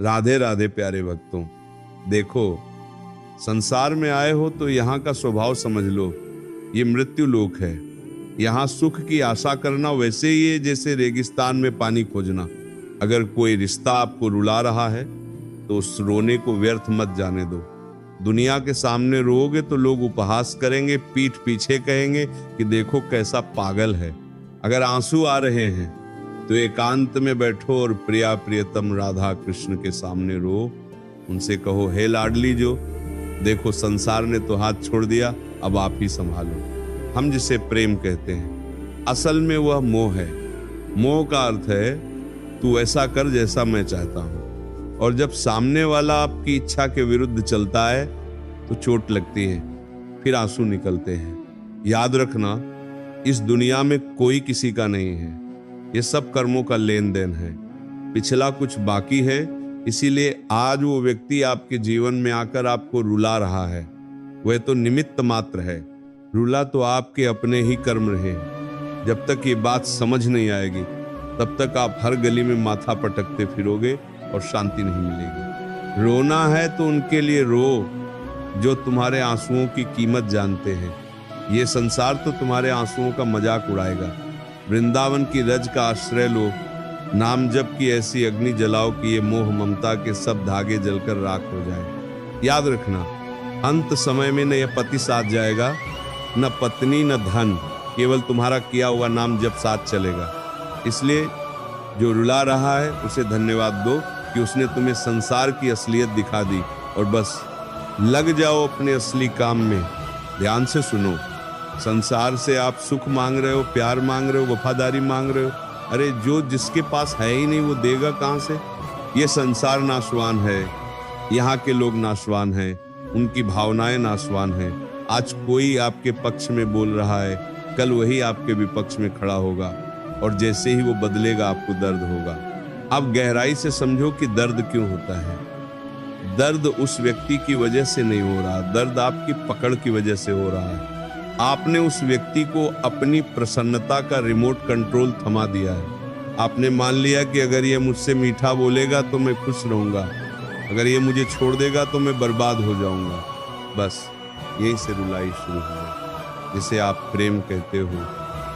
राधे राधे प्यारे भक्तों, देखो संसार में आए हो तो यहाँ का स्वभाव समझ लो। ये मृत्यु लोक है। यहाँ सुख की आशा करना वैसे ही है जैसे रेगिस्तान में पानी खोजना। अगर कोई रिश्ता आपको रुला रहा है तो उस रोने को व्यर्थ मत जाने दो। दुनिया के सामने रोओगे तो लोग उपहास करेंगे, पीठ पीछे कहेंगे कि देखो कैसा पागल है। अगर आंसू आ रहे हैं तो एकांत में बैठो और प्रिया प्रियतम राधा कृष्ण के सामने रो। उनसे कहो, हे लाडली जो, देखो संसार ने तो हाथ छोड़ दिया, अब आप ही संभालो। हम जिसे प्रेम कहते हैं असल में वह मोह है। मोह का अर्थ है तू ऐसा कर जैसा मैं चाहता हूं। और जब सामने वाला आपकी इच्छा के विरुद्ध चलता है तो चोट लगती है, फिर आंसू निकलते हैं। याद रखना, इस दुनिया में कोई किसी का नहीं है। ये सब कर्मों का लेन देन है। पिछला कुछ बाकी है, इसीलिए आज वो व्यक्ति आपके जीवन में आकर आपको रुला रहा है। वह तो निमित्त मात्र है। रुला तो आपके अपने ही कर्म रहे। जब तक ये बात समझ नहीं आएगी तब तक आप हर गली में माथा पटकते फिरोगे और शांति नहीं मिलेगी। रोना है तो उनके लिए रो जो तुम्हारे आंसुओं की कीमत जानते हैं। ये संसार तो तुम्हारे आंसुओं का मजाक उड़ाएगा। वृंदावन की रज का आश्रय लो, नाम जप की ऐसी अग्नि जलाओ कि ये मोह ममता के सब धागे जलकर राख हो जाए। याद रखना, अंत समय में न यह पति साथ जाएगा, न पत्नी, न धन, केवल तुम्हारा किया हुआ नाम जप साथ चलेगा। इसलिए जो रुला रहा है उसे धन्यवाद दो कि उसने तुम्हें संसार की असलियत दिखा दी। और बस लग जाओ अपने असली काम में। ध्यान से सुनो, संसार से आप सुख मांग रहे हो, प्यार मांग रहे हो, वफादारी मांग रहे हो। अरे जो जिसके पास है ही नहीं वो देगा कहां से? ये संसार नाशवान है, यहाँ के लोग नाशवान हैं, उनकी भावनाएं नाशवान हैं। आज कोई आपके पक्ष में बोल रहा है, कल वही आपके विपक्ष में खड़ा होगा और जैसे ही वो बदलेगा आपको दर्द होगा। अब गहराई से समझो कि दर्द क्यों होता है। दर्द उस व्यक्ति की वजह से नहीं हो रहा, दर्द आपकी पकड़ की वजह से हो रहा है। आपने उस व्यक्ति को अपनी प्रसन्नता का रिमोट कंट्रोल थमा दिया है। आपने मान लिया कि अगर ये मुझसे मीठा बोलेगा तो मैं खुश रहूंगा, अगर ये मुझे छोड़ देगा तो मैं बर्बाद हो जाऊंगा। बस यही से रुलाई शुरू है। जिसे आप प्रेम कहते हो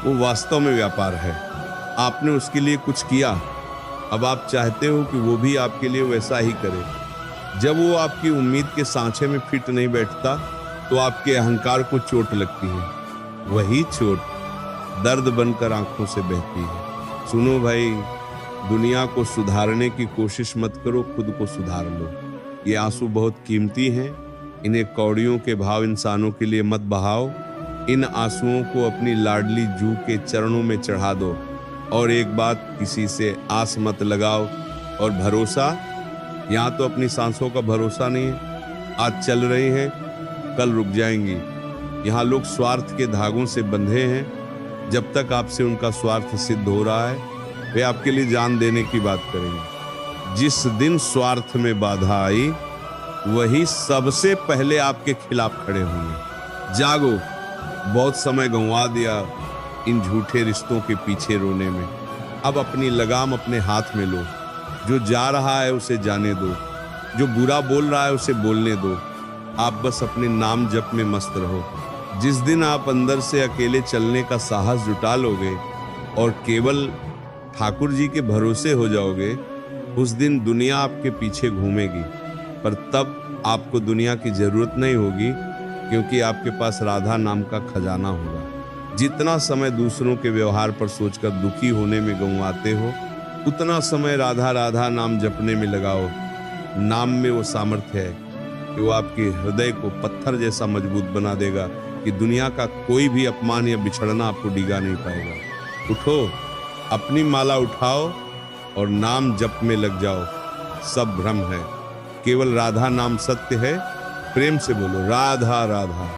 वो वास्तव में व्यापार है। आपने उसके लिए कुछ किया, अब आप चाहते हो कि वो भी आपके लिए वैसा ही करे। जब वो आपकी उम्मीद के सांचे में फिट नहीं बैठता तो आपके अहंकार को चोट लगती है। वही चोट दर्द बनकर आंखों से बहती है। सुनो भाई, दुनिया को सुधारने की कोशिश मत करो, खुद को सुधार लो। ये आंसू बहुत कीमती हैं, इन्हें कौड़ियों के भाव इंसानों के लिए मत बहाओ। इन आंसुओं को अपनी लाडली जू के चरणों में चढ़ा दो। और एक बात, किसी से आस मत लगाओ। और भरोसा, यहाँ तो अपनी सांसों का भरोसा नहीं है। आज चल रही हैं, कल रुक जाएंगी। यहाँ लोग स्वार्थ के धागों से बंधे हैं। जब तक आपसे उनका स्वार्थ सिद्ध हो रहा है वे आपके लिए जान देने की बात करेंगे। जिस दिन स्वार्थ में बाधा आई वही सबसे पहले आपके खिलाफ खड़े होंगे। जागो, बहुत समय गंवा दिया इन झूठे रिश्तों के पीछे रोने में। अब अपनी लगाम अपने हाथ में लो। जो जा रहा है उसे जाने दो, जो बुरा बोल रहा है उसे बोलने दो। आप बस अपने नाम जप में मस्त रहो। जिस दिन आप अंदर से अकेले चलने का साहस जुटा लोगे और केवल ठाकुर जी के भरोसे हो जाओगे, उस दिन दुनिया आपके पीछे घूमेगी। पर तब आपको दुनिया की जरूरत नहीं होगी, क्योंकि आपके पास राधा नाम का खजाना होगा। जितना समय दूसरों के व्यवहार पर सोचकर दुखी होने में गंवाते हो, उतना समय राधा राधा नाम जपने में लगाओ। नाम में वो सामर्थ्य है कि वो आपके हृदय को पत्थर जैसा मजबूत बना देगा कि दुनिया का कोई भी अपमान या बिछड़ना आपको डिगा नहीं पाएगा। उठो, अपनी माला उठाओ और नाम जप में लग जाओ। सब भ्रम है, केवल राधा नाम सत्य है। प्रेम से बोलो, राधा राधा।